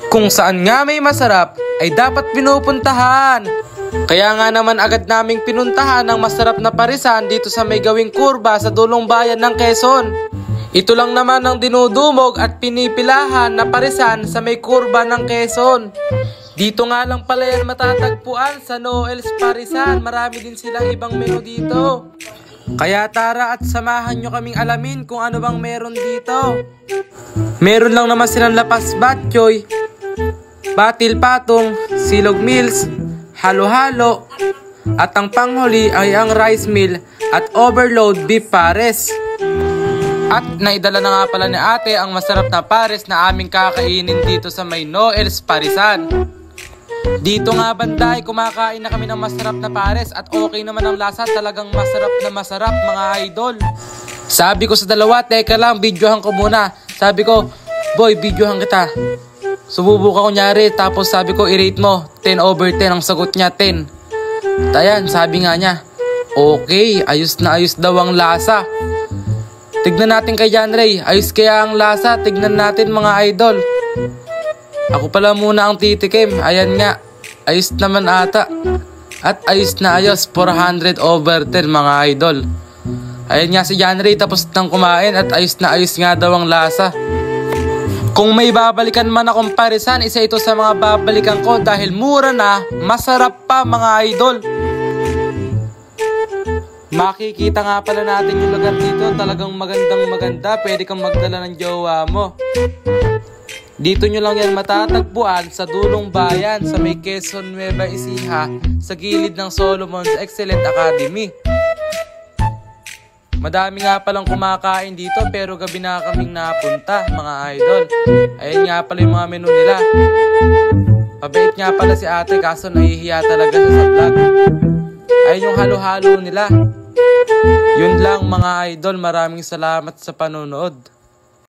Kung saan nga may masarap ay dapat pinupuntahan. Kaya nga naman agad naming pinuntahan ang masarap na parisan dito sa may gawing kurba sa dulong bayan ng Quezon. Ito lang naman ang dinudumog at pinipilahan na parisan sa may kurba ng Quezon. Dito nga lang pala yan matatagpuan sa Noel's Parisan. Marami din silang ibang menu dito. Kaya tara at samahan nyo kaming alamin kung ano bang meron dito. Meron lang naman silang lapas batchoy, batil patong, silog meals, halo-halo, at ang panghuli ay ang rice meal at overload beef pares. At naidala na nga pala ni ate ang masarap na pares na aming kakainin dito sa may Noel's Parisan. Dito nga banda ay kumakain na kami ng masarap na pares at okay naman ang lasa, talagang masarap na masarap mga idol. Sabi ko sa dalawa, teka lang, videohan ko muna. Sabi ko, boy, videohan kita. Sububok ako kunyari, tapos sabi ko, i-rate mo, 10/10 ang sagot niya, 10. Ayan, sabi nga niya, okay, ayos na ayos daw ang lasa. Tignan natin kay John Ray, ayos kaya ang lasa, tignan natin mga idol. Ako pala muna ang titikim, ayan nga, ayos naman ata. At ayos na ayos, 400/10 mga idol. Ayan nga si John Ray tapos nang kumain at ayos na ayos nga daw ang lasa. Kung may babalikan man akong parisan, isa ito sa mga babalikan ko dahil mura na, masarap pa mga idol. Makikita nga pala natin yung lugar dito, talagang magandang maganda, pwede kang magdala ng jowa mo. Dito nyo lang yan matatagpuan sa dulong bayan sa may Quezon, Nueva Ecija, sa gilid ng Solomon's Excellent Academy. Madami nga palang kumakain dito pero gabi na kaming napunta mga idol. Ayan nga pala yung mga menu nila. Pabait nga pala si ate kaso nahihiya talaga sa vlog. Ayan yung halo-halo nila. Yun lang mga idol, maraming salamat sa panonood.